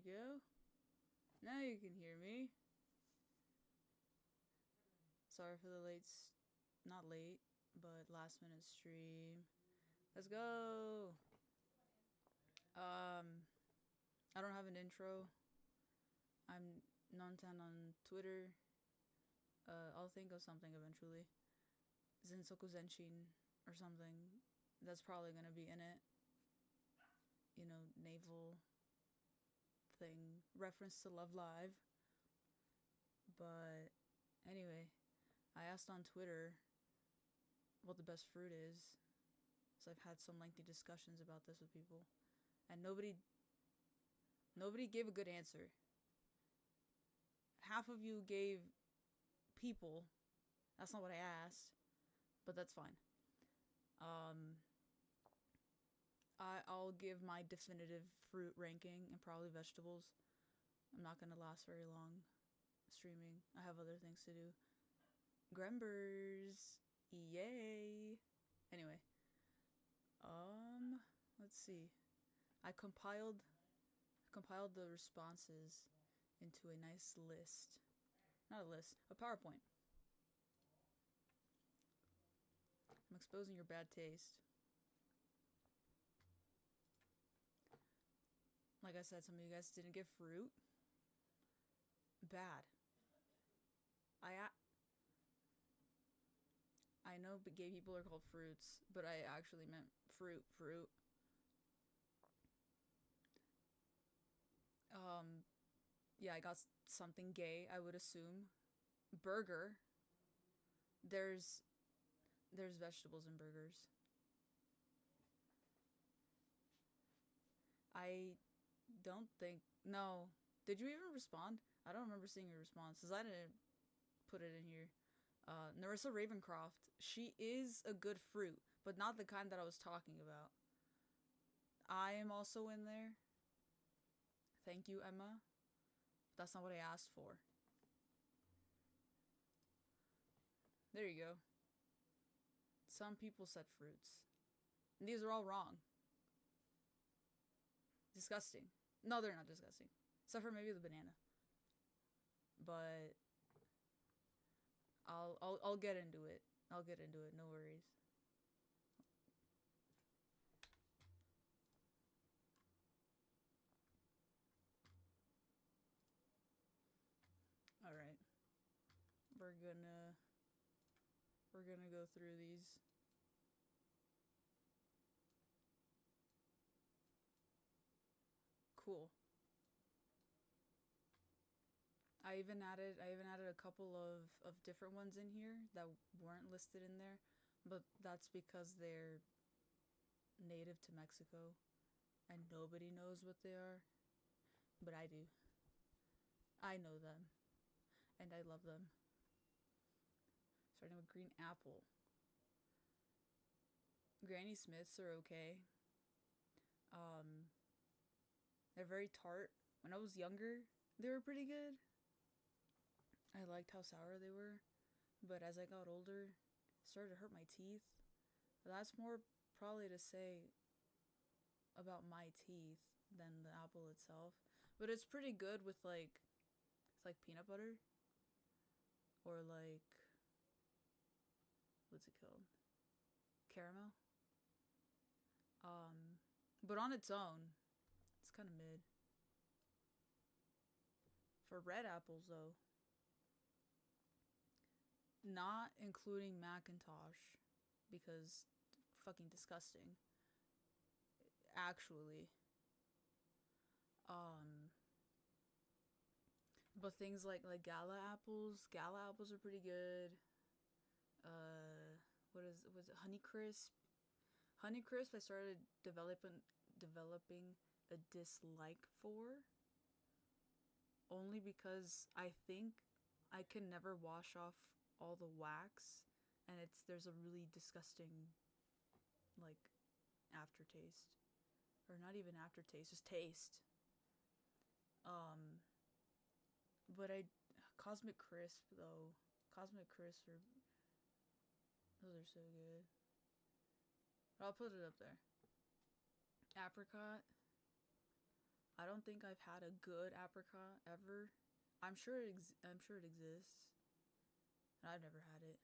you go. Now you can hear me. Sorry for the not late, but last minute stream. Let's go. I don't have an intro. I'm Nontan on Twitter. I'll think of something eventually. Zensoku Zenshin or something. That's probably gonna be in it. You know, naval thing. Reference to Love Live. But anyway, I asked on Twitter what the best fruit is. So I've had some lengthy discussions about this with people. And nobody gave a good answer. Half of you gave people. That's not what I asked. But that's fine. I'll give my definitive fruit ranking and probably vegetables. I'm not gonna last very long streaming. I have other things to do. Grembers. Yay. Anyway. Let's see. I compiled the responses into a nice list. Not a list, a PowerPoint. I'm exposing your bad taste. Like I said, some of you guys didn't get fruit. Bad. I know gay people are called fruits, but I actually meant fruit. Yeah, I got something gay, I would assume. Burger. There's vegetables in burgers. I don't think... No. Did you even respond? I don't remember seeing your response, because I didn't put it in here. Narissa Ravencroft. She is a good fruit, but not the kind that I was talking about. I am also in there. Thank you, Emma. But that's not what I asked for. There you go. Some people said fruits. And these are all wrong. Disgusting. No, they're not disgusting. Except for maybe the banana. But I'll get into it. I'll get into it, no worries. Alright. We're gonna go through these. Cool. I even added a couple of different ones in here that weren't listed in there, but that's because they're native to Mexico and nobody knows what they are, but I do. I know them and I love them. Starting with green apple. Granny Smiths are okay. They're very tart. When I was younger, they were pretty good. I liked how sour they were, but as I got older, it started to hurt my teeth. That's more probably to say about my teeth than the apple itself. But it's pretty good with it's like peanut butter. Or like, what's it called? Caramel. But on its own, it's kind of mid. For red apples though, not including Macintosh, because fucking disgusting. Actually. But things like Gala apples are pretty good. Was it Honeycrisp? Honeycrisp I started developing a dislike for. Only because I think I can never wash off all the wax, and there's a really disgusting aftertaste, or not even aftertaste, just taste. But Cosmic Crisp though, those are so good. I'll put it up there. Apricot, I don't think I've had a good apricot ever. I'm sure it exists. I've never had it.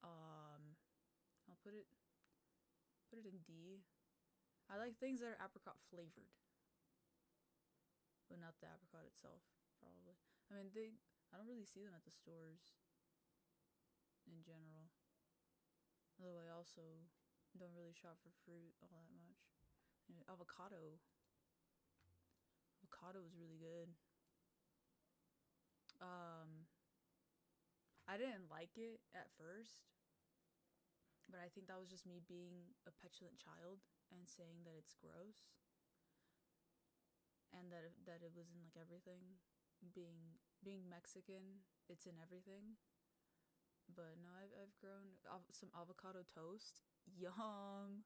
I'll put it in D. I like things that are apricot flavored, but not the apricot itself. Probably. I mean, I don't really see them at the stores in general. Although I also don't really shop for fruit all that much. Anyway, avocado. Avocado is really good. I didn't like it at first, but I think that was just me being a petulant child and saying that it's gross, and that it was in like everything. Being Mexican, it's in everything. But no, I've grown some avocado toast. Yum.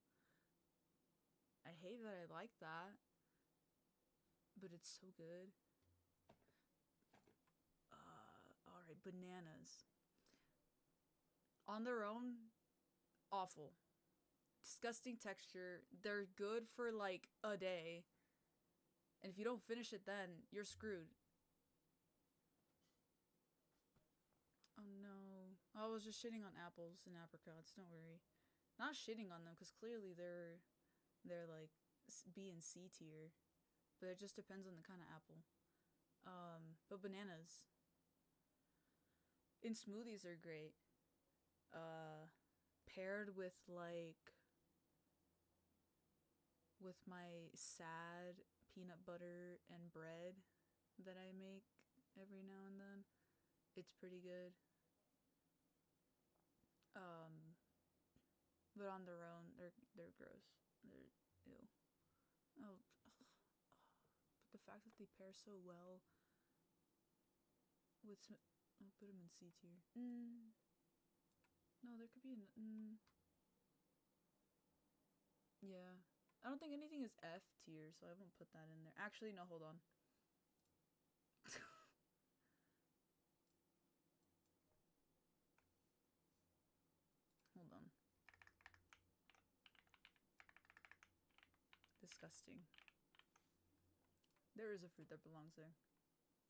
I hate that I like that, but it's so good. Alright, bananas. On their own, awful. Disgusting texture. They're good for like a day. And if you don't finish it then, you're screwed. Oh no. I was just shitting on apples and apricots, don't worry. Not shitting on them, because clearly they're like B and C tier. But it just depends on the kind of apple. But bananas. In smoothies are great. Paired with like with my sad peanut butter and bread that I make every now and then, it's pretty good. But on their own, they're gross. They're ew. Oh, but the fact that they pair so well with I'll put them in C tier. No, there could be an yeah. I don't think anything is F tier, so I won't put that in there. Actually, no, hold on. Hold on. Disgusting. There is a fruit that belongs there.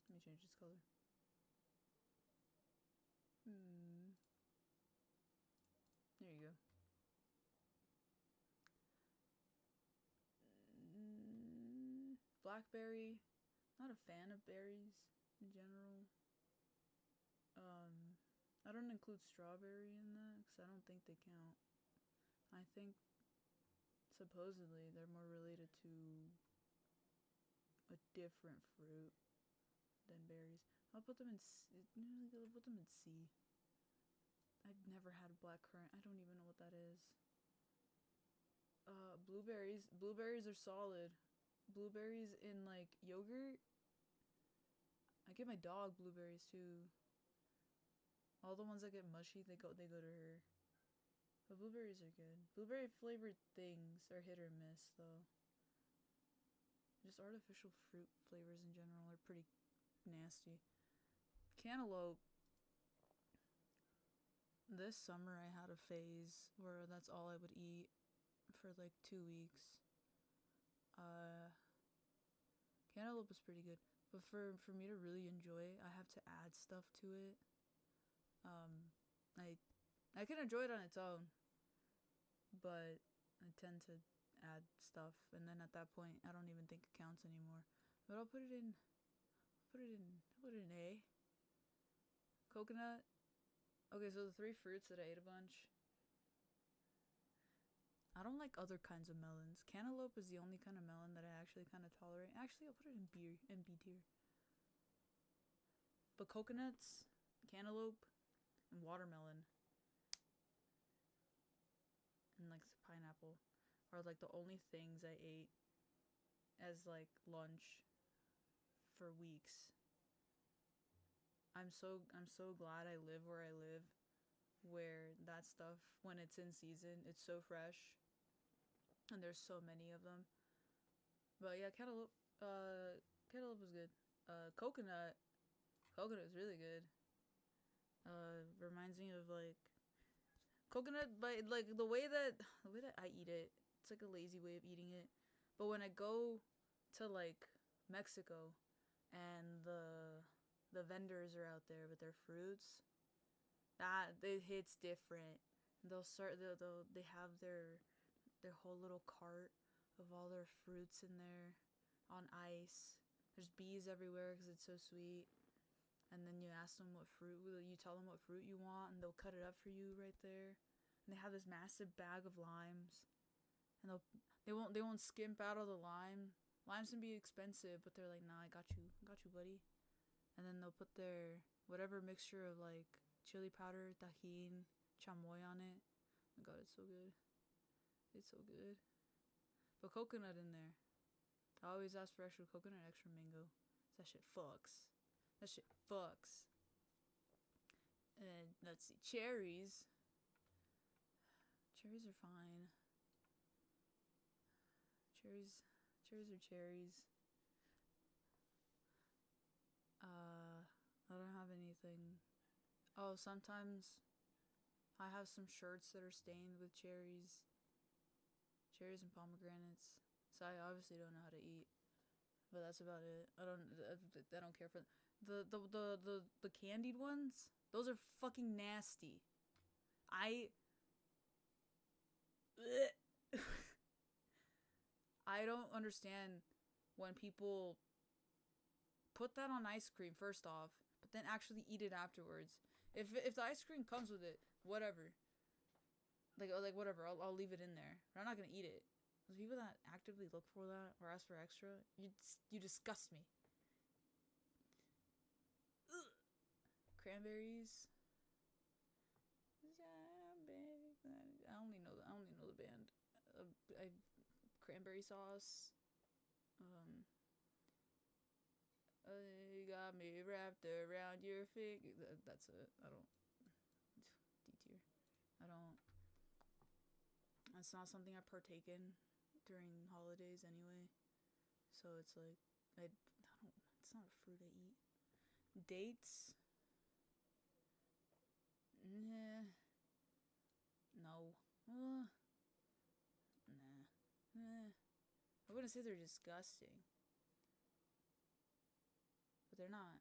Let me change its color. There you go. Blackberry. Not a fan of berries in general. I don't include strawberry in that because I don't think they count. I think supposedly they're more related to a different fruit than berries. I'll put them in C. I've never had blackcurrant. I don't even know what that is. Blueberries. Blueberries are solid. Blueberries in like yogurt. I give my dog blueberries too. All the ones that get mushy, they go to her. But blueberries are good. Blueberry flavored things are hit or miss though. Just artificial fruit flavors in general are pretty nasty. Cantaloupe. This summer I had a phase where that's all I would eat for like 2 weeks. Cantaloupe is pretty good. But for me to really enjoy, I have to add stuff to it. I can enjoy it on its own, but I tend to add stuff, and then at that point, I don't even think it counts anymore. But I'll put it in A. Coconut. Okay, so the 3 fruits that I ate a bunch. I don't like other kinds of melons. Cantaloupe is the only kind of melon that I actually kind of tolerate. Actually, I'll put it in B tier. But coconuts, cantaloupe, and watermelon, and like pineapple are like the only things I ate as like lunch for weeks. I'm so glad I live where I live, where that stuff, when it's in season, it's so fresh, and there's so many of them. But yeah, cantaloupe was good. Coconut is really good. Reminds me of like coconut, but like the way that I eat it, it's like a lazy way of eating it. But when I go to like Mexico, and the vendors are out there with their fruits, that it hits different. They have their whole little cart of all their fruits in there on ice. There's bees everywhere because it's so sweet. And then you ask them what fruit, you tell them what fruit you want, and they'll cut it up for you right there. And they have this massive bag of limes, and they won't skimp out of the lime. Limes can be expensive, but they're like, nah, I got you, buddy. And then they'll put their whatever mixture of like chili powder, tajin, chamoy on it. Oh my god, it's so good. It's so good. But coconut in there. I always ask for extra coconut, extra mango. That shit fucks. That shit fucks. And let's see, cherries. Cherries are fine. Cherries are cherries. I don't have anything. Oh, sometimes I have some shirts that are stained with cherries. Cherries and pomegranates. So I obviously don't know how to eat. But that's about it. I don't care for the candied ones. Those are fucking nasty. I don't understand when people put that on ice cream first off, but then actually eat it afterwards. If the ice cream comes with it, whatever. Like whatever, I'll leave it in there. But I'm not gonna eat it. The people that actively look for that or ask for extra, you disgust me. Ugh. Cranberries. I only know the band. Cranberry sauce. You got me wrapped around your finger. That's it. I don't. D tier. I don't. It's not something I partake in during holidays anyway. So it's like I don't. It's not a fruit I eat. Dates. Nah. No. Nah. I wouldn't say they're disgusting. But they're not.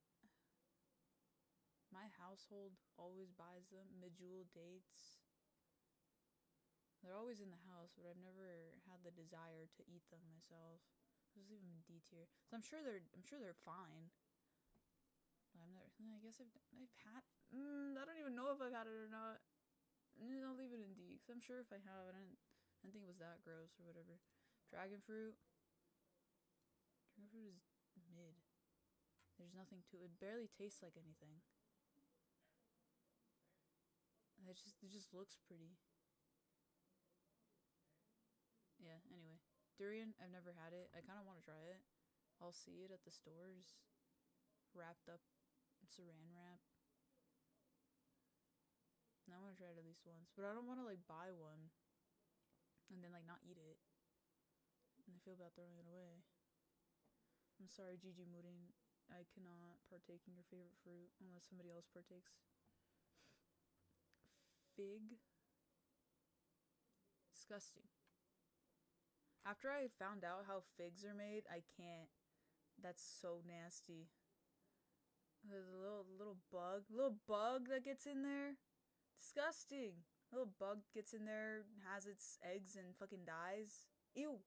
My household always buys them. Medjool dates. They're always in the house, but I've never had the desire to eat them myself. Just leave them in D tier. So I'm sure they're fine. But I've never. I guess I've had. I don't even know if I've had it or not. I'll leave it in D, because I'm sure if I have, I didn't think it was that gross or whatever. Dragon fruit. Dragon fruit is mid. There's nothing to it. It barely tastes like anything. It just looks pretty. Yeah, anyway. Durian, I've never had it. I kind of want to try it. I'll see it at the stores. Wrapped up in saran wrap. And I want to try it at least once. But I don't want to, like, buy one. And then, like, not eat it. And I feel about throwing it away. I'm sorry, Gigi Mooding. I cannot partake in your favorite fruit unless somebody else partakes. Fig. Disgusting. After I found out how figs are made, I can't. That's so nasty. There's a little bug that gets in there. Disgusting. A little bug gets in there, has its eggs, and fucking dies. Ew.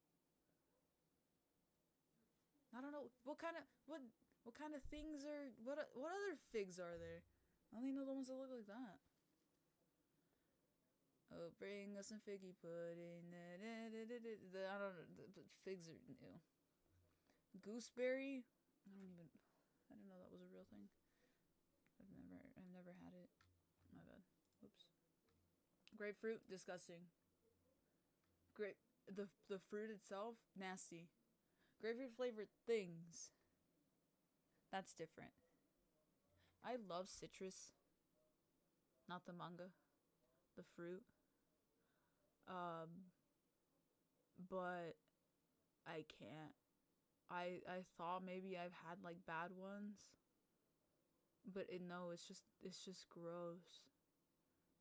I don't know what kind of things are what other figs are there? I only know the ones that look like that. Oh, bring us some figgy pudding. I don't know. Figs are ew. Gooseberry. I didn't know that was a real thing. I've never had it. My bad. Whoops. Grapefruit, disgusting. The fruit itself, nasty. Grapefruit flavored things. That's different. I love citrus. Not the manga. The fruit. But I can't. I thought maybe I've had like bad ones. But no, it's just gross.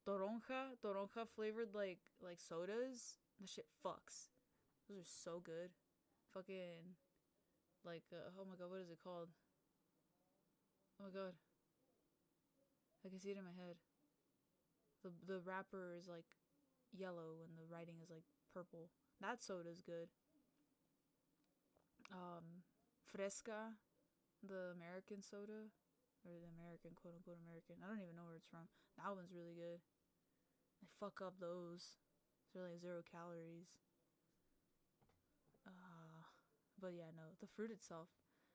Toronja flavored like sodas. That shit fucks. Those are so good. Fucking like oh my god, what is it called? Oh my god, I can see it in my head. The wrapper is like yellow and the writing is like purple. That soda's good. Fresca, the American soda, or the American, quote unquote American. I don't even know where it's from. That one's really good. I fuck up those. They're like 0 calories. But yeah, no, the fruit itself.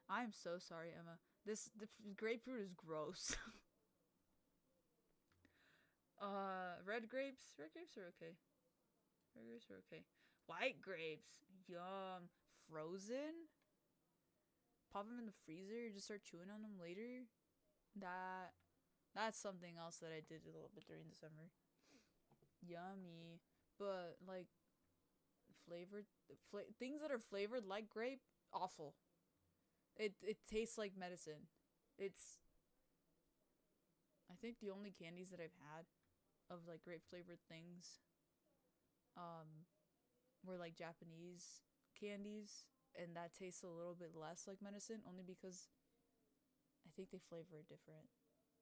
I am so sorry, Emma. The grapefruit is gross. Red grapes. Red grapes are okay. Red grapes are okay. White grapes, yum. Frozen. Pop them in the freezer. Just start chewing on them later. That's something else that I did a little bit during the summer. Yummy. But like flavored things that are flavored like grape, awful. It tastes like medicine. It's I think the only candies that I've had of like grape flavored things were like Japanese candies, and that tastes a little bit less like medicine only because I think they flavor it different.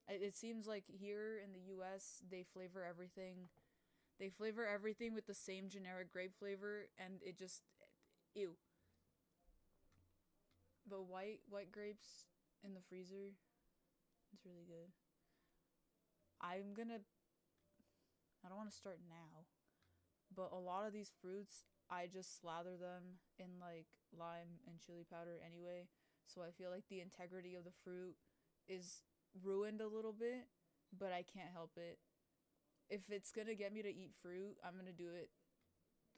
It seems like here in the US they flavor everything. They flavor everything with the same generic grape flavor, and it just ew. But white grapes in the freezer, it's really good. I don't want to start now, but a lot of these fruits, I just slather them in like lime and chili powder anyway. So I feel like the integrity of the fruit is ruined a little bit, but I can't help it. If it's gonna get me to eat fruit, I'm gonna do it.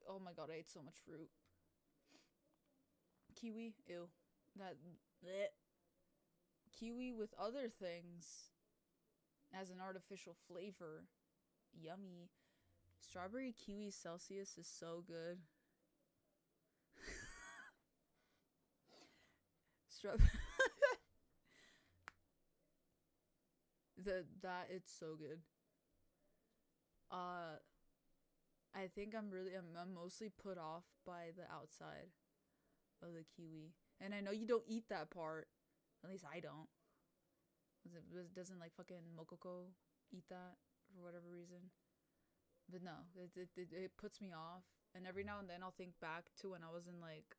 Oh my god, I ate so much fruit. Kiwi, ew. That bleh. Kiwi with other things as an artificial flavor, yummy. Strawberry kiwi Celsius is so good. That it's so good. I think I'm mostly put off by the outside of the kiwi, and I know you don't eat that part. At least I don't. Doesn't like fucking Mokoko eat that for whatever reason. But no, it puts me off. And every now and then I'll think back to when I was in like,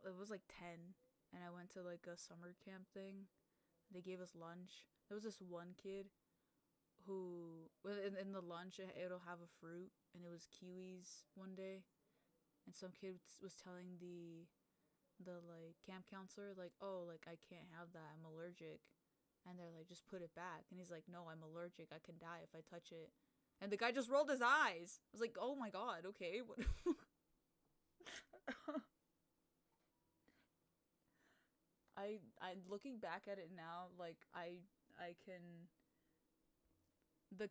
it was like 10, and I went to like a summer camp thing. They gave us lunch. There was this one kid who, in the lunch, it'll have a fruit, and it was kiwis one day. And some kid was telling the like camp counselor, like, oh, like I can't have that, I'm allergic. And they're like, just put it back. And he's like, no, I'm allergic, I can die if I touch it. And the guy just rolled his eyes. I was like, oh my god, okay, what? I looking back at it now, like I can. The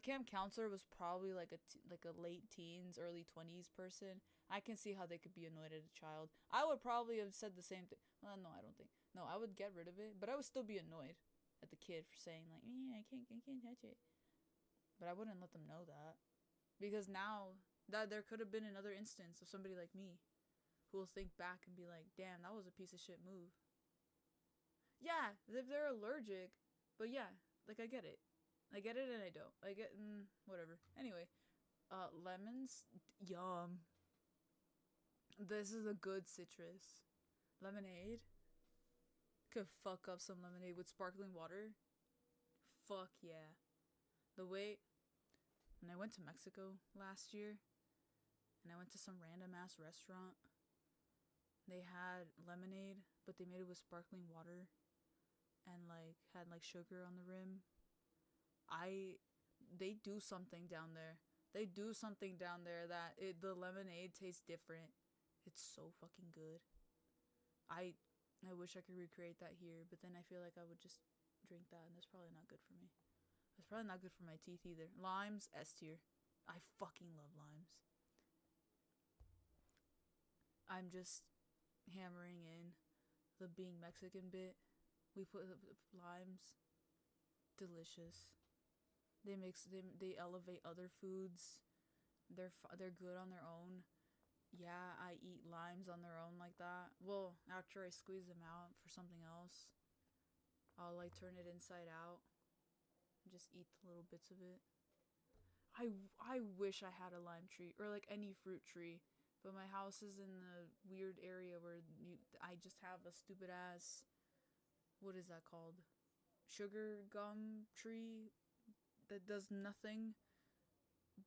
camp counselor was probably like a late teens, early 20s person. I can see how they could be annoyed at a child. I would probably have said the same thing. Well, no, I don't think. No, I would get rid of it, but I would still be annoyed at the kid for saying like, "Yeah, I can't touch it." But I wouldn't let them know that, because now that there could have been another instance of somebody like me who will think back and be like, "Damn, that was a piece of shit move." Yeah, if they're allergic, but yeah, like I get it. I get it and I don't. I get whatever. Anyway, lemons, yum. This is a good citrus. Lemonade. Could fuck up some lemonade with sparkling water. Fuck yeah. The way when I went to Mexico last year and I went to some random ass restaurant, they had lemonade, but they made it with sparkling water and like had like sugar on the rim. They do something down there. They do something down there that the lemonade tastes different. It's so fucking good. I wish I could recreate that here, but then I feel like I would just drink that, and that's probably not good for me. It's probably not good for my teeth either. Limes, S tier. I fucking love limes. I'm just hammering in the being Mexican bit. We put limes. Delicious. They elevate other foods. They're good on their own. Yeah, I eat limes on their own like that. Well, after I squeeze them out for something else, I'll like turn it inside out and just eat the little bits of it. I wish I had a lime tree or like any fruit tree, but my house is in the weird area where I just have a stupid ass, what is that called? Sugar gum tree that does nothing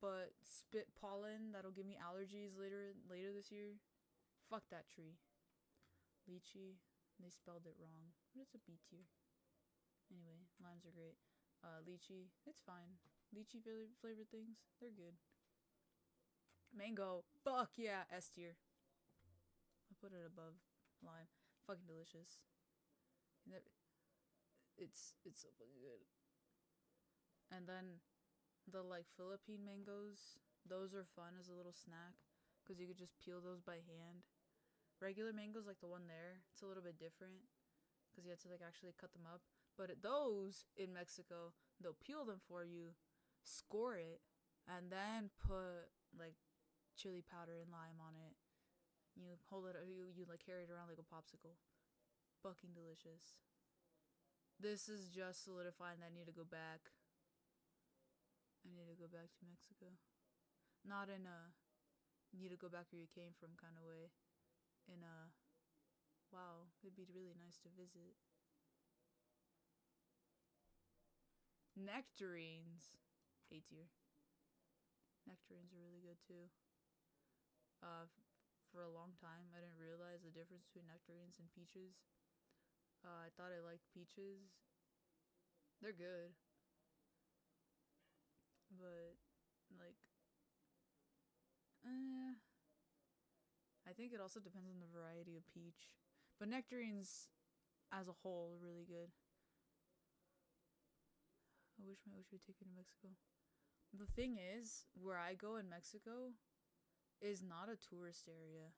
but spit pollen that'll give me allergies later this year. Fuck that tree. Lychee. They spelled it wrong. But it's a B tier. Anyway, limes are great. Lychee, it's fine. Lychee flavored things, they're good. Mango, fuck yeah, S tier. I put it above lime. Fucking delicious. It's so fucking good. And then the like Philippine mangoes, those are fun as a little snack because you could just peel those by hand. Regular mangoes like the one there, it's a little bit different because you have to like actually cut them up. But those in Mexico, they'll peel them for you, score it, and then put like chili powder and lime on it. You hold it, you like carry it around like a popsicle. Fucking delicious. This is just solidifying that I need to go back. I need to go back to Mexico. Not in a need to go back where you came from kind of way. In a wow, it'd be really nice to visit. Nectarines. A tier. Nectarines are really good too. For a long time, I didn't realize the difference between nectarines and peaches. I thought I liked peaches. They're good. But, like, I think it also depends on the variety of peach. But nectarines, as a whole, are really good. I wish my Oshi would take me to Mexico. The thing is, where I go in Mexico is not a tourist area.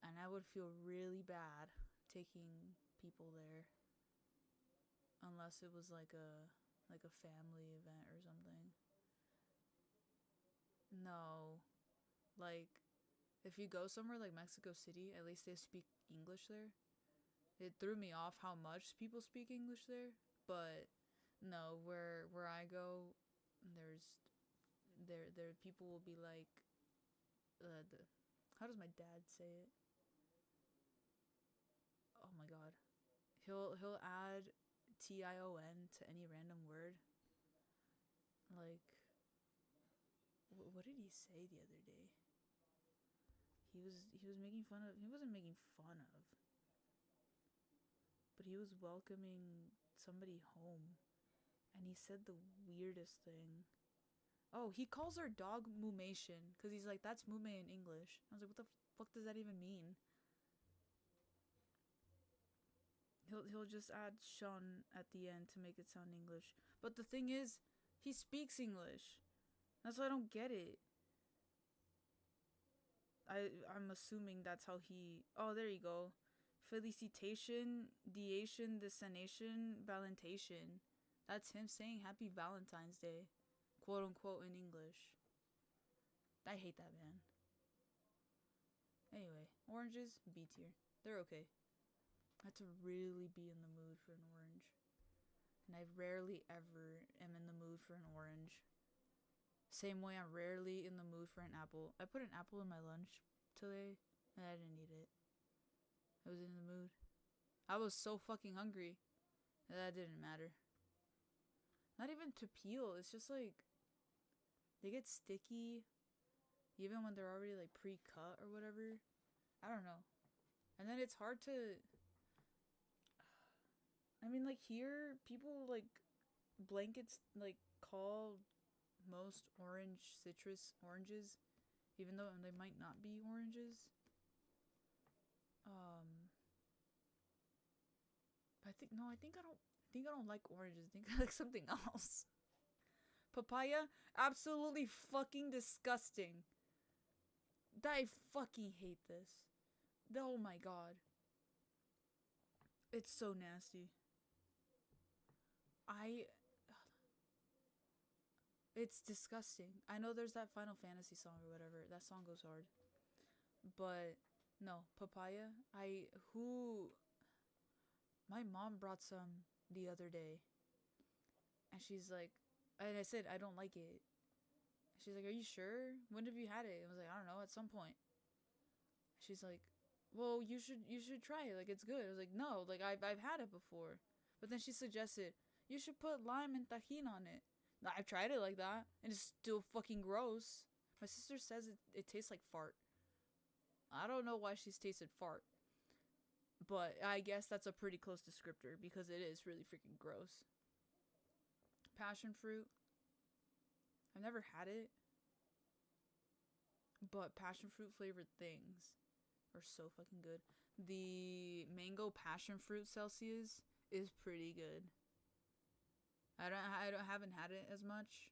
And I would feel really bad taking people there. Unless it was like a family event or something. No. Like, if you go somewhere like Mexico City, at least they speak English there. It threw me off how much people speak English there. But no, where I go, there people will be like, how does my dad say it? Oh my god, he'll add TION to any random word. Like, what did he say the other day? He was making fun of. He wasn't making fun of, but he was welcoming somebody home, and he said the weirdest thing. Oh, he calls our dog Mumation because he's like, that's Mume in English. I was like, what the fuck does that even mean? He'll just add Sean at the end to make it sound English. But the thing is, he speaks English. That's why I don't get it. I'm assuming that's how he. Oh, there you go. Felicitation, Diation, Destination, Valentation. That's him saying Happy Valentine's Day, quote unquote, in English. I hate that man. Anyway, oranges, B tier. They're okay. I have to really be in the mood for an orange. And I rarely ever am in the mood for an orange. Same way I'm rarely in the mood for an apple. I put an apple in my lunch today, and I didn't eat it. I was in the mood. I was so fucking hungry. That didn't matter. Not even to peel. It's just like, they get sticky, even when they're already like pre-cut or whatever. I don't know. And then it's hard to... I mean, like, here, people, like, blankets, like, call most orange citrus oranges, even though they might not be oranges. But I think I don't like oranges. I think I like something else. Papaya, absolutely fucking disgusting. I fucking hate this. Oh my god. It's so nasty. It's disgusting. I know there's that Final Fantasy song or whatever. That song goes hard. But no, papaya. My mom brought some the other day, and she's like, and I said I don't like it. She's like, "Are you sure? When have you had it?" I was like, "I don't know, at some point." She's like, "Well, you should try it. Like, it's good." I was like, "No, like I've had it before." But then she suggested you should put lime and tajin on it. Now, I've tried it like that, and it's still fucking gross. My sister says it tastes like fart. I don't know why she's tasted fart, but I guess that's a pretty close descriptor because it is really freaking gross. Passion fruit. I've never had it, but passion fruit flavored things are so fucking good. The mango passion fruit Celsius is pretty good. I haven't had it as much.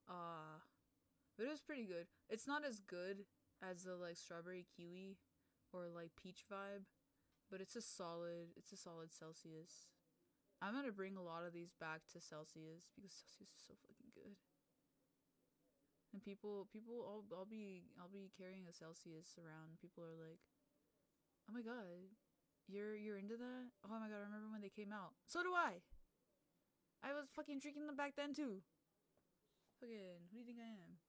But it was pretty good. It's not as good as the like strawberry kiwi or like peach vibe, but it's a solid Celsius. I'm gonna bring a lot of these back to Celsius because Celsius is so fucking good. And I'll be carrying a Celsius around. People are like, "Oh my god, you're into that? Oh my god, I remember when they came out. So do I. I was fucking drinking them back then too. Fucking, who do you think I am?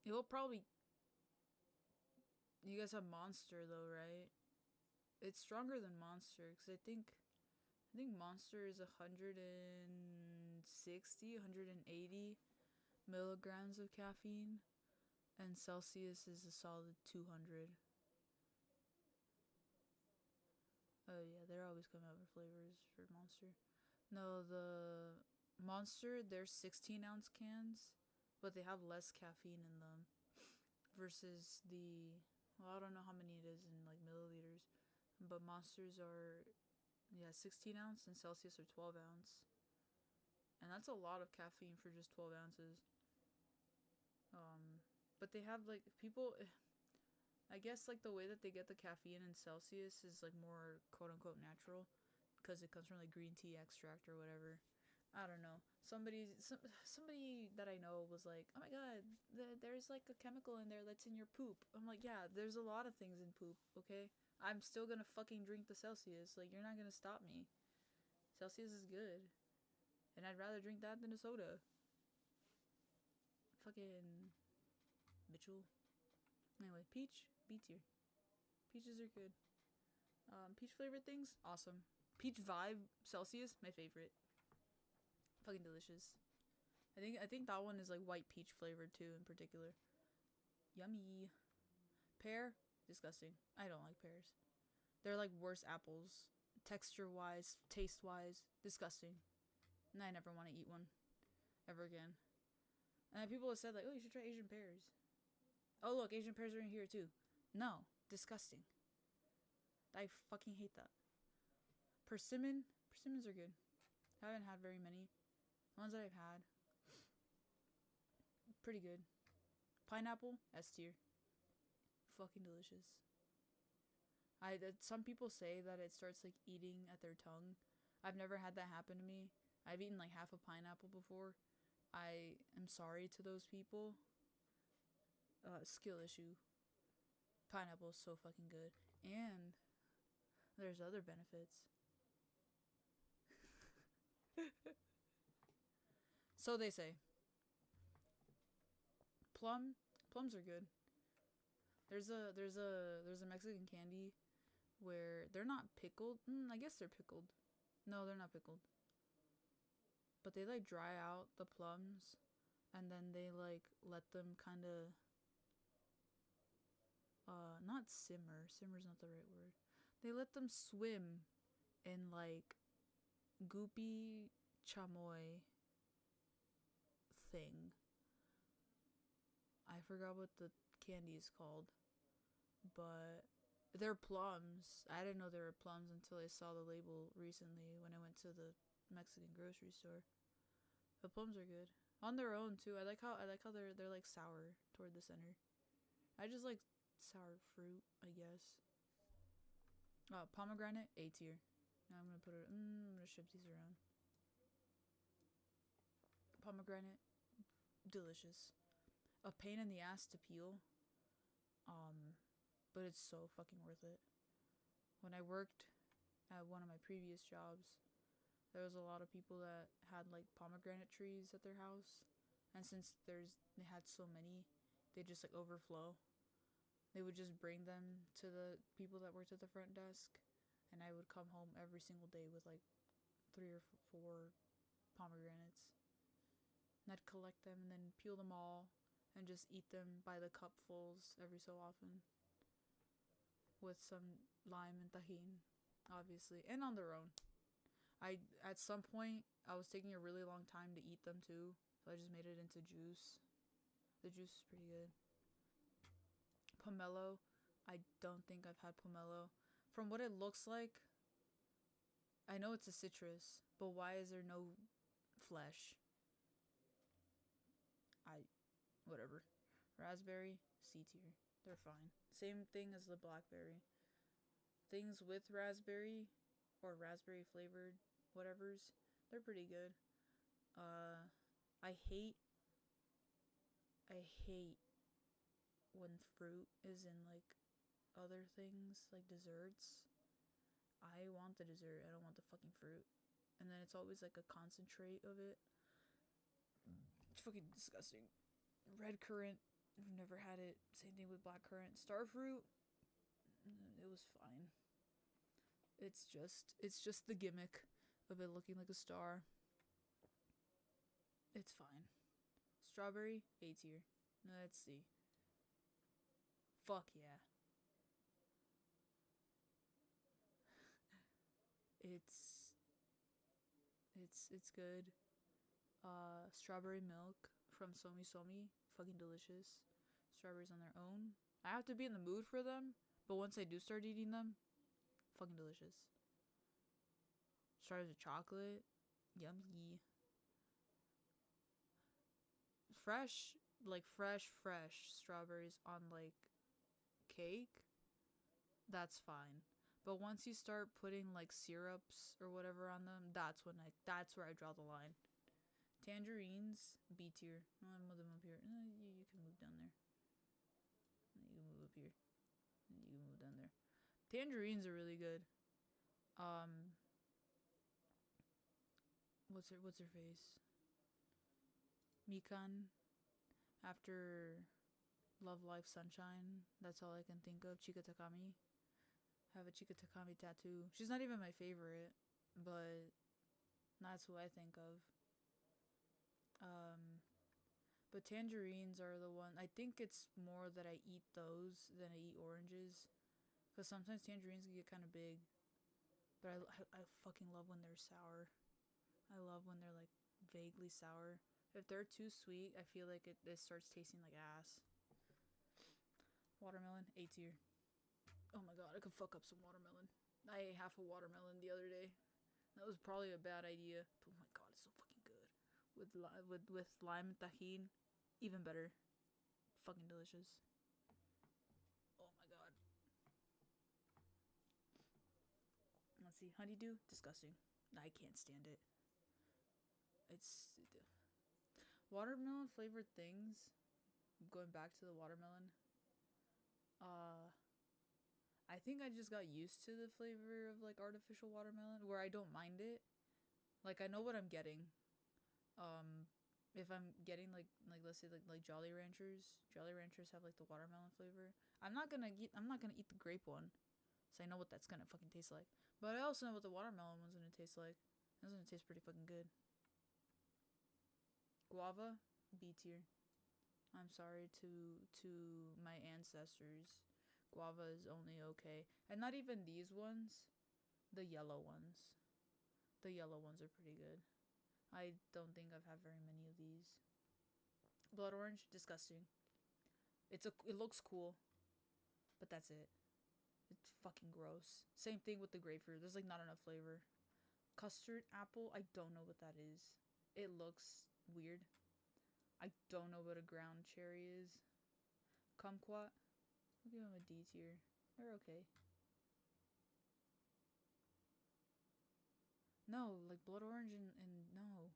It will probably. You guys have Monster though, right? It's stronger than Monster because I think Monster is 160, 180 milligrams of caffeine, and Celsius is a solid 200. Oh yeah, they're always coming out with flavors for Monster. No, the Monster, they're 16-ounce cans, but they have less caffeine in them versus the. Well, I don't know how many it is in like milliliters, but Monsters are 16 ounce and Celsius are 12 ounce, and that's a lot of caffeine for just 12 ounces. But they have like people. I guess like the way that they get the caffeine in Celsius is like more quote unquote natural, because it comes from like green tea extract or whatever. I don't know. Somebody that I know was like, "Oh my god, there's like a chemical in there that's in your poop." I'm like, "Yeah, there's a lot of things in poop. Okay, I'm still gonna fucking drink the Celsius. Like, you're not gonna stop me. Celsius is good, and I'd rather drink that than a soda." Fucking Mitchell. Anyway, peach, B tier. Peaches are good. Peach flavored things, awesome. Peach vibe Celsius, my favorite. Fucking delicious. I think that one is like white peach flavored too, in particular. Yummy. Pear, disgusting. I don't like pears. They're like worse apples, texture wise, taste wise, disgusting. And I never want to eat one ever again. And people have said like, "Oh, you should try Asian pears." Oh look, Asian pears are in here too. No, disgusting. I fucking hate that. Persimmons are good. I haven't had very many. The ones that I've had, pretty good. Pineapple, S tier. Fucking delicious. Some people say that it starts like eating at their tongue. I've never had that happen to me. I've eaten like half a pineapple before. I am sorry to those people. Skill issue. Pineapple is so fucking good. And there's other benefits. So they say. Plums are good. There's a Mexican candy where they're not pickled. I guess they're pickled. No, they're not pickled. But they like dry out the plums, and then they like let them kind of not simmer. Simmer's not the right word. They let them swim in like goopy chamoy thing. I forgot what the candy is called, but they're plums. I didn't know they were plums until I saw the label recently when I went to the Mexican grocery store. The plums are good on their own too. I like how they're like sour toward the center. I just like sour fruit, I guess. Pomegranate, A tier. Now I'm gonna shift these around. Pomegranate, delicious. a pain in the ass to peel. But it's so fucking worth it. When I worked at one of my previous jobs, there was a lot of people that had like pomegranate trees at their house, and since they had so many, they just like overflow. They would just bring them to the people that worked at the front desk, and I would come home every single day with like 3 or 4 pomegranates. And I'd collect them and then peel them all and just eat them by the cupfuls every so often with some lime and tahini, obviously, and on their own. At some point I was taking a really long time to eat them too, so I just made it into juice. The juice is pretty good. Pomelo, I don't think I've had pomelo. From what it looks like, I know it's a citrus, but why is there no flesh? Whatever. Raspberry, C tier. They're fine. Same thing as the blackberry. Things with raspberry or raspberry flavored whatevers, they're pretty good. I hate when fruit is in like other things, like desserts. I want the dessert, I don't want the fucking fruit. And then it's always like a concentrate of it. It's fucking disgusting. Red currant, I've never had it. Same thing with black currant. Starfruit, it was fine. It's just the gimmick of it looking like a star. It's fine. Strawberry, A tier. Let's see. Fuck yeah. It's good. Strawberry milk from Somi Somi, fucking delicious. Strawberries on their own. I have to be in the mood for them, but once I do start eating them, fucking delicious. Strawberries with chocolate, yummy. Fresh strawberries on like cake, that's fine. But once you start putting like syrups or whatever on them, that's where I draw the line. Tangerines, B tier. I'll move them up here. You can move down there. You can move up here. You can move down there. Tangerines are really good. What's her face? Mikan. After Love Life Sunshine, that's all I can think of. Chika Takami. I have a Chika Takami tattoo. She's not even my favorite, but that's who I think of. But tangerines are the one. I think it's more that I eat those than I eat oranges, because sometimes tangerines can get kind of big. But I fucking love when they're sour. I love when they're like vaguely sour. If they're too sweet, I feel like it starts tasting like ass. Watermelon, A tier. Oh my god, I could fuck up some watermelon. I ate half a watermelon the other day. That was probably a bad idea. But oh my god, it's so fucking good. With lime and tahini, even better. Fucking delicious. Oh my god. Let's see, honeydew, disgusting. I can't stand it. It's watermelon flavored things. Going back to the watermelon. I think I just got used to the flavor of like artificial watermelon, where I don't mind it. Like I know what I'm getting. If I'm getting like let's say like Jolly Ranchers have like the watermelon flavor. I'm not gonna eat the grape one, so I know what that's gonna fucking taste like. But I also know what the watermelon one's gonna taste like. It's gonna taste pretty fucking good. Guava, B tier. I'm sorry to my ancestors. Guava is only okay. And not even these ones. The yellow ones. The yellow ones are pretty good. I don't think I've had very many of these. Blood orange, disgusting. It looks cool, but that's it. It's fucking gross. Same thing with the grapefruit. There's like not enough flavor. Custard apple, I don't know what that is. It looks weird. I don't know what a ground cherry is. Kumquat, I'll give them a D tier. They're okay. No, like blood orange and no.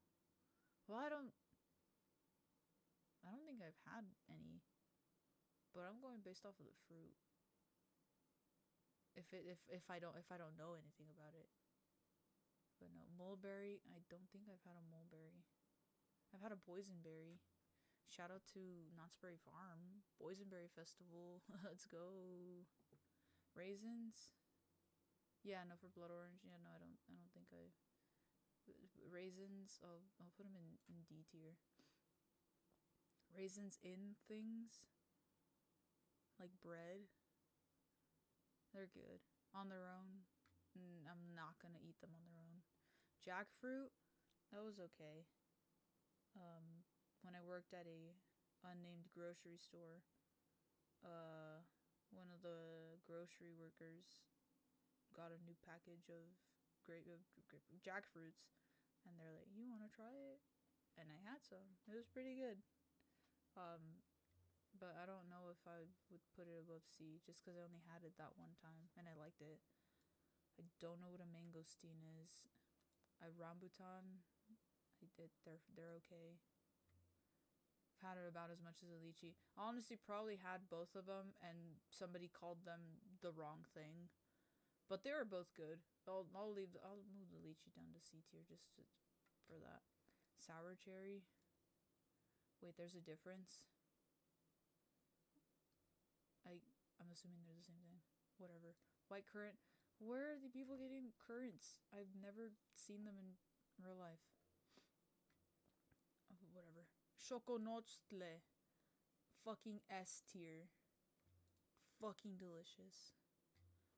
Well, I don't think I've had any, but I'm going based off of the fruit. If I don't know anything about it. But no, mulberry, I don't think I've had a mulberry. I've had a boysenberry. Shout out to Knott's Berry Farm. Boysenberry Festival. Let's go. Raisins? Yeah, no, for blood orange. Yeah, no, I don't think I... Raisins, I'll put them in D tier. Raisins in things? Like bread? They're good. On their own, I'm not gonna eat them on their own. Jackfruit, that was okay. When I worked at a unnamed grocery store, one of the grocery workers got a new package of jackfruits, and they're like, "You want to try it?" And I had some. It was pretty good. But I don't know if I would put it above C, just because I only had it that one time, and I liked it. I don't know what a mangosteen is. A rambutan, they're okay. I've had it about as much as a lychee. I honestly probably had both of them, and somebody called them the wrong thing. But they were both good. I'll move the lychee down to C tier just for that. Sour cherry. Wait, there's a difference. I'm assuming they're the same thing. Whatever. White currant. Where are the people getting currants? I've never seen them in real life. Oh, whatever. Choconochtle. Fucking S tier. Fucking delicious.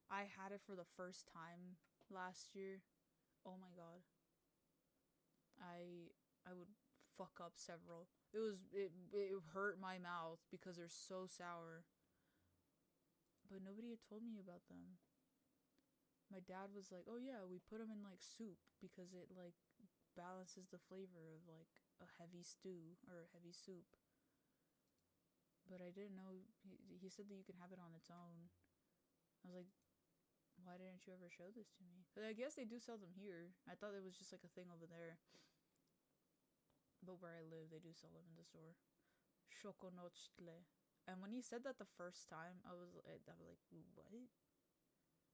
I had it for the first time last year. Oh my god. I would fuck up several. It hurt my mouth because they're so sour. But nobody had told me about them. My dad was like, "Oh yeah, we put them in like soup because it like balances the flavor of like a heavy stew or a heavy soup." But I didn't know. He said that you can have it on its own. I was like, "Why didn't you ever show this to me?" But I guess they do sell them here. I thought it was just like a thing over there. But where I live, they do sell them in the store. Choconochtle. And when he said that the first time, I was like, "What?"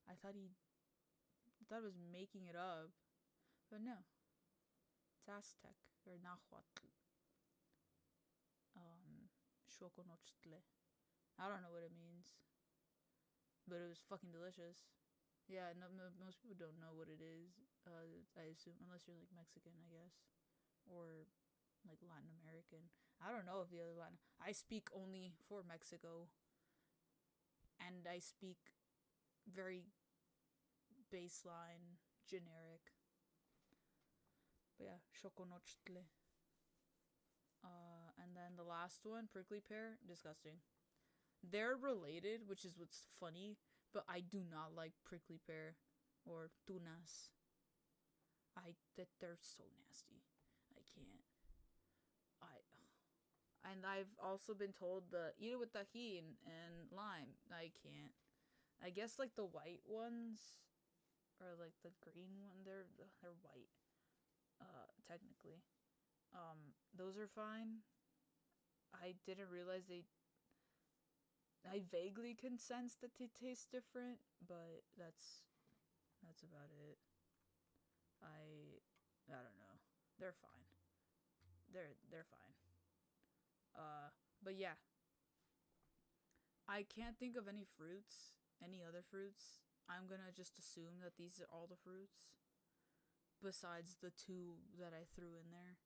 I thought he was making it up. But no. It's Aztec or Nahuatl. Choconochtle. I don't know what it means. But it was fucking delicious. Yeah, no, most people don't know what it is. I assume, unless you're like Mexican, I guess. Or like Latin American. I don't know if the other Latin... I speak only for Mexico. And I speak very baseline, generic. But yeah, choconochtle. And then the last one, prickly pear, disgusting. They're related, which is what's funny, but I do not like prickly pear or tunas. They're so nasty. I can't. And I've also been told to eat it with tajin and lime. I can't. I guess like the white ones or like the green one, they're white. Technically. Those are fine. I didn't realize I vaguely can sense that they taste different, but that's about it. I don't know. They're fine. They're fine. But yeah. I can't think of any other fruits. I'm gonna just assume that these are all the fruits. Besides the two that I threw in there.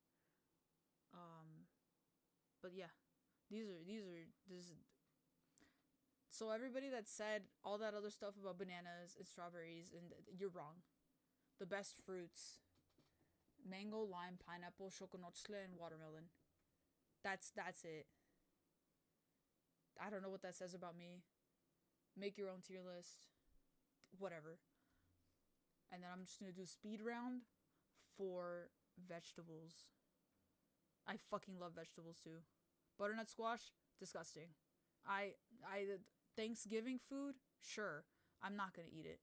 But yeah. This is... So everybody that said all that other stuff about bananas and strawberries, and you're wrong. The best fruits: mango, lime, pineapple, choconochtle, and watermelon. That's it. I don't know what that says about me. Make your own tier list. Whatever. And then I'm just gonna do a speed round for vegetables. I fucking love vegetables too. Butternut squash, disgusting. Thanksgiving food, sure. I'm not gonna eat it.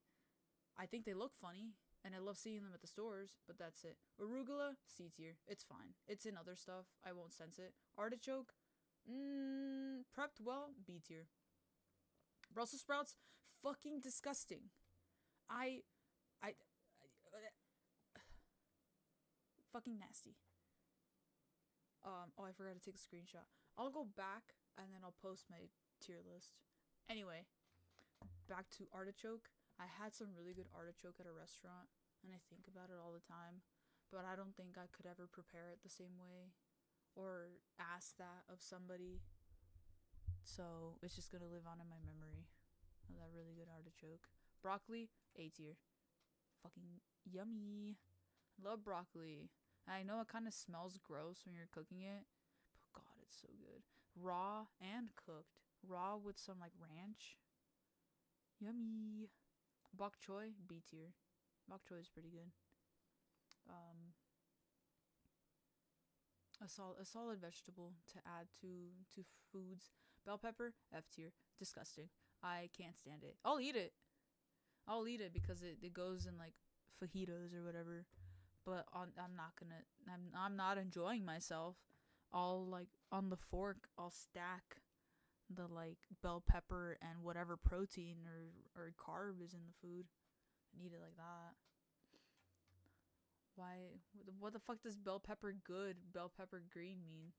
I think they look funny, and I love seeing them at the stores, but that's it. Arugula, C tier. It's fine. It's in other stuff. I won't sense it. Artichoke, Prepped well, B tier. Brussels sprouts, fucking disgusting. I fucking nasty. Oh, I forgot to take a screenshot. I'll go back and then I'll post my tier list. Anyway, back to artichoke. I had some really good artichoke at a restaurant, and I think about it all the time, but I don't think I could ever prepare it the same way or ask that of somebody. So it's just gonna live on in my memory of that really good artichoke. Broccoli, A tier. Fucking yummy. Love broccoli. I know it kind of smells gross when you're cooking it, but God, it's so good. Raw and cooked. Raw with some like ranch. Yummy. Bok choy, B tier. Bok choy is pretty good. A solid vegetable to add to foods. Bell pepper, F tier. Disgusting. I can't stand it. I'll eat it because it goes in like fajitas or whatever. But I'm not enjoying myself. I'll like on the fork I'll stack the like bell pepper and whatever protein or carb is in the food and eat it like that. Why? What the fuck does bell pepper good, bell pepper green mean?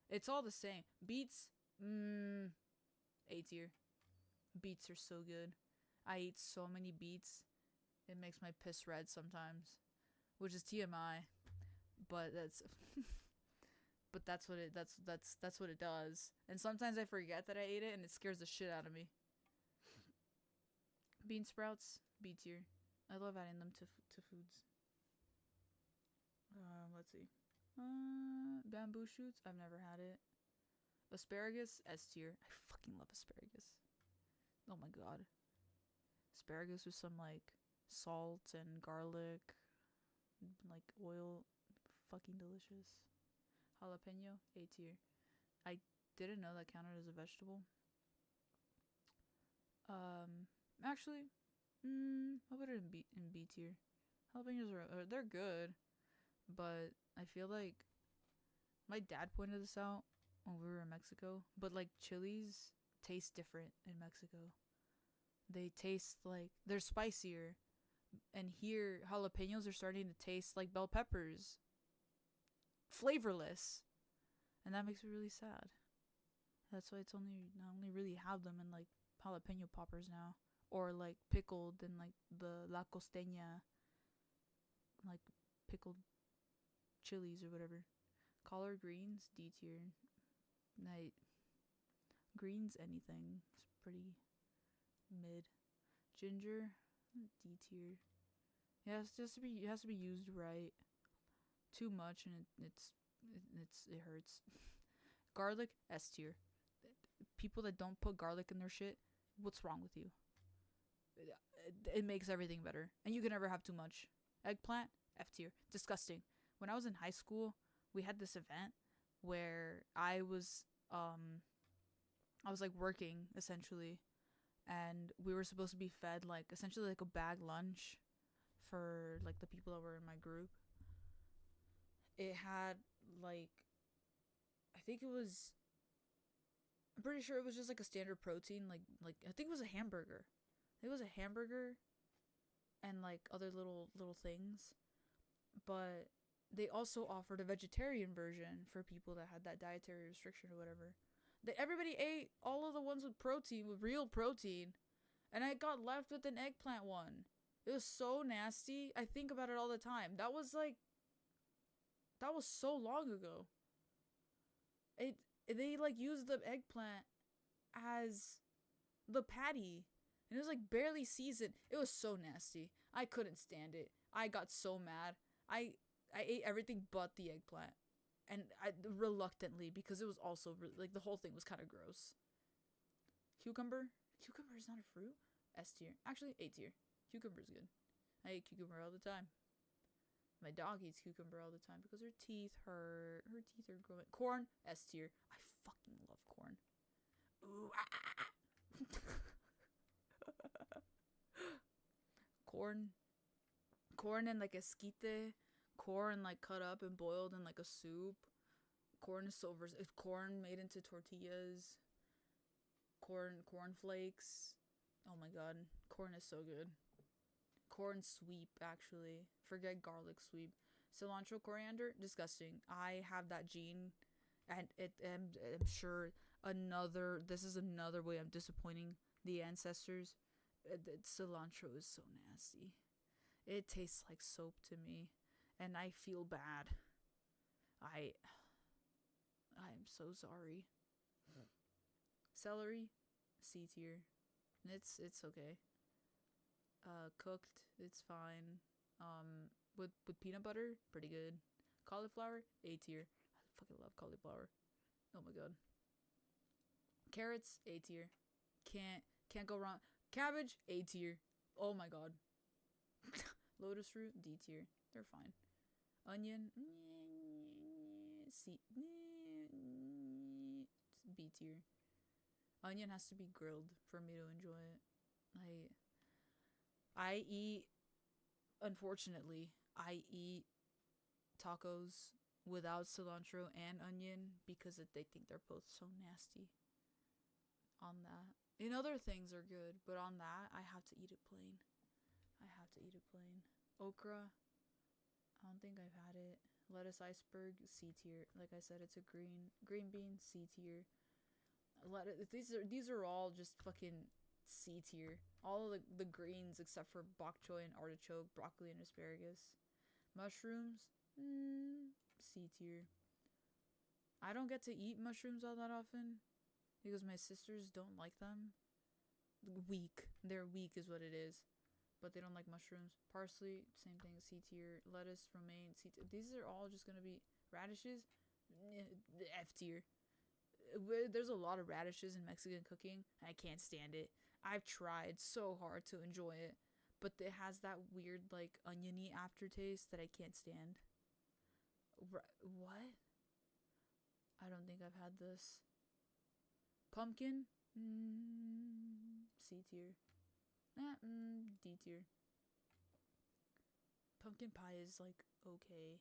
It's all the same. Beets, A tier. Beets are so good. I eat so many beets. It makes my piss red sometimes, which is TMI, but that's what it does. And sometimes I forget that I ate it and it scares the shit out of me. Bean sprouts, B tier. I love adding them to foods. Let's see. Bamboo shoots, I've never had it. Asparagus, S tier. I fucking love asparagus. Oh my god. Asparagus with some like salt and garlic, like oil, fucking delicious. Jalapeno, A tier. I didn't know that counted as a vegetable. Actually, I'll put it in B tier. Jalapenos they're good, but I feel like my dad pointed this out when we were in Mexico. But like chilies taste different in Mexico. They taste like they're spicier, and here jalapenos are starting to taste like bell peppers. Flavorless, and that makes me really sad. That's why I only really have them in like jalapeno poppers now, or like pickled in like the la costeña, like pickled chilies or whatever. Collard greens, D tier. Night greens, anything. It's pretty mid. Ginger, D tier. Yeah, it has to be used right. Too much and it hurts. Garlic, S tier. People that don't put garlic in their shit, what's wrong with you? It makes everything better, and you can never have too much. Eggplant, F tier. Disgusting. When I was in high school, we had this event where I was like working essentially, and we were supposed to be fed like essentially like a bag lunch for like the people that were in my group. It had like, I'm pretty sure it was just like a standard protein, like I think it was a hamburger. It was a hamburger and like other little things, but they also offered a vegetarian version for people that had that dietary restriction or whatever. Everybody ate all of the ones with protein, with real protein, and I got left with an eggplant one. It was so nasty. I think about it all the time. That was so long ago. They like used the eggplant as the patty, and it was like barely seasoned. It was so nasty. I couldn't stand it. I got so mad. I ate everything but the eggplant, and I reluctantly, because it was also like the whole thing was kind of gross. Cucumber is not a fruit. S tier. Actually, A tier. Cucumber's good. I eat cucumber all the time. My dog eats cucumber all the time because her teeth hurt. Her teeth are growing. Corn, S tier. I fucking love corn. Ooh, Corn and like esquite. Corn like cut up and boiled in like a soup. Corn is so versatile. Corn made into tortillas, corn flakes. Oh my god, corn is so good. Corn sweep, actually. Forget garlic sweep. Cilantro, coriander, disgusting. I have that gene, and I'm sure this is another way I'm disappointing the ancestors. Cilantro is so nasty. It tastes like soap to me, and I feel bad. I'm so sorry. Celery, C tier. It's okay. Cooked, it's fine. With peanut butter, pretty good. Cauliflower, A tier. I fucking love cauliflower. Oh my god. Carrots, A tier. Can't go wrong. Cabbage, A tier. Oh my god. Lotus root, D tier. They're fine. Onion, C, B tier. Onion has to be grilled for me to enjoy it. I eat, unfortunately, I eat tacos without cilantro and onion because they think they're both so nasty. On that. In other things are good, but on that, I have to eat it plain. Okra, I don't think I've had it. Lettuce iceberg, C tier. Like I said, it's a green bean, C tier. These are all just fucking C tier. All of the greens except for bok choy and artichoke, broccoli and asparagus. Mushrooms, C tier. I don't get to eat mushrooms all that often because my sisters don't like them. They're weak is what it is. But they don't like mushrooms. Parsley, same thing, C tier. Lettuce, romaine, C tier. These are all just gonna be radishes, F tier. There's a lot of radishes in Mexican cooking. I can't stand it. I've tried so hard to enjoy it, but it has that weird like oniony aftertaste that I can't stand. What? I don't think I've had this. Pumpkin, C tier. D tier. Pumpkin pie is like okay,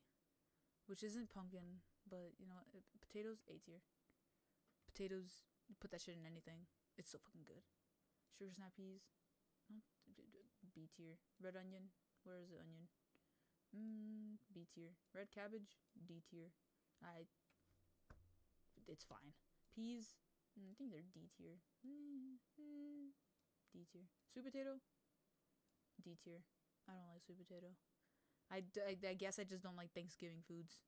which isn't pumpkin, but you know, potatoes, A tier. Potatoes, put that shit in anything. It's so fucking good. Sugar snap peas, no, B tier. Red onion, where is the onion? B tier. Red cabbage, D tier. It's fine. Peas, I think they're D tier. D tier. Sweet potato, D tier. I don't like sweet potato. I guess I just don't like Thanksgiving foods.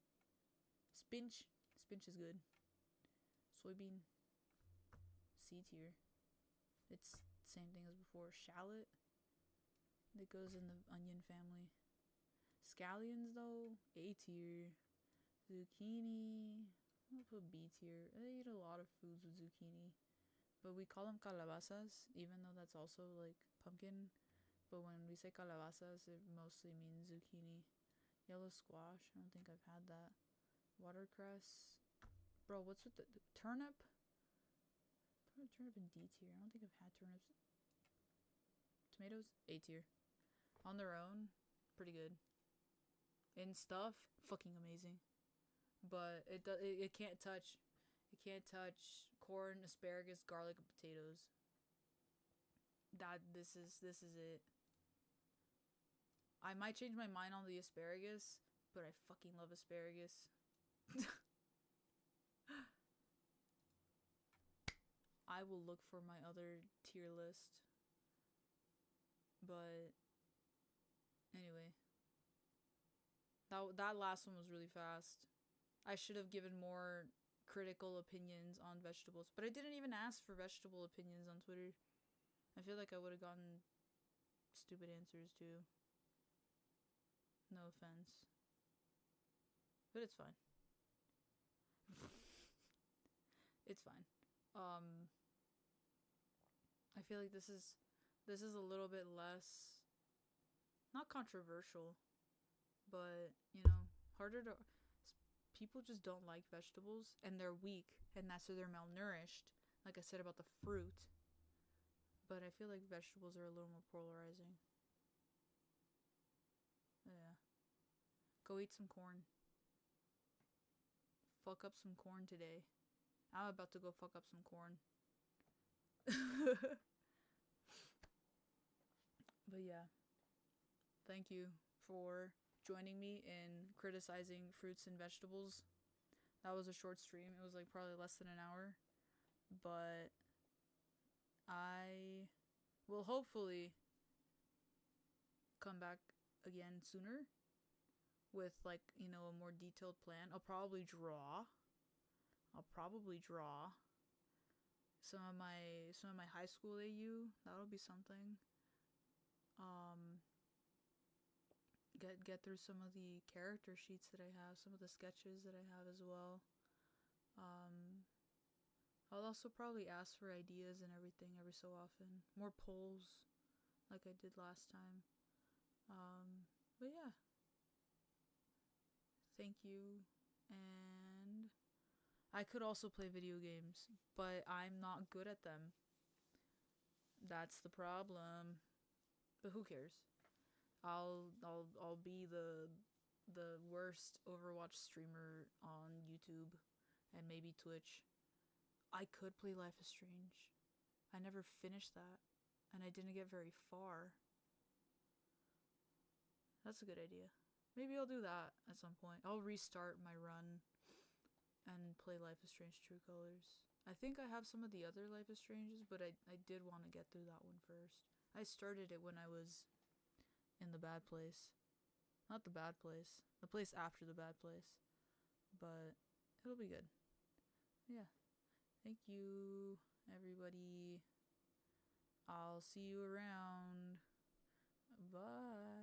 Spinach is good. Soybean, C tier. It's the same thing as before. Shallot, that goes in the onion family. Scallions though, A tier. Zucchini, I'll put B tier. I eat a lot of foods with zucchini, but we call them calabazas, even though that's also like pumpkin. But when we say calabazas, it mostly means zucchini. Yellow squash, I don't think I've had that. Watercress, bro, what's with the turnip? Turnip in D tier. I don't think I've had turnips. Tomatoes, A tier. On their own, pretty good. In stuff, fucking amazing. But it can't touch. It can't touch corn, asparagus, garlic, and potatoes. This is it. I might change my mind on the asparagus, but I fucking love asparagus. I will look for my other tier list. But anyway, that last one was really fast. I should have given more critical opinions on vegetables, but I didn't even ask for vegetable opinions on Twitter. I feel like I would have gotten stupid answers too. No offense, but it's fine. It's fine. I feel like this is a little bit less, not controversial, but you know, harder to. People just don't like vegetables and they're weak, and that's why they're malnourished. Like I said about the fruit, but I feel like vegetables are a little more polarizing. Yeah. Go eat some corn. fuck up some corn today. I'm about to go fuck up some corn. But yeah. Thank you for joining me in criticizing fruits and vegetables. That was a short stream. It was like probably less than an hour. But I will hopefully come back again sooner with like, you know, a more detailed plan. I'll probably draw some of my high school AU. That'll be something. Get through some of the character sheets that I have, some of the sketches that I have as well. I'll also probably ask for ideas and everything every so often. More polls, like I did last time. But yeah. Thank you. And I could also play video games, but I'm not good at them. That's the problem. But who cares? I'll be the worst Overwatch streamer on YouTube and maybe Twitch. I could play Life is Strange. I never finished that, and I didn't get very far. That's a good idea. Maybe I'll do that at some point. I'll restart my run and play Life is Strange True Colors. I think I have some of the other Life is Stranges, but I did want to get through that one first. I started it when I was in the bad place. Not the bad place. The place after the bad place. But it'll be good. Yeah. Thank you, everybody. I'll see you around. Bye.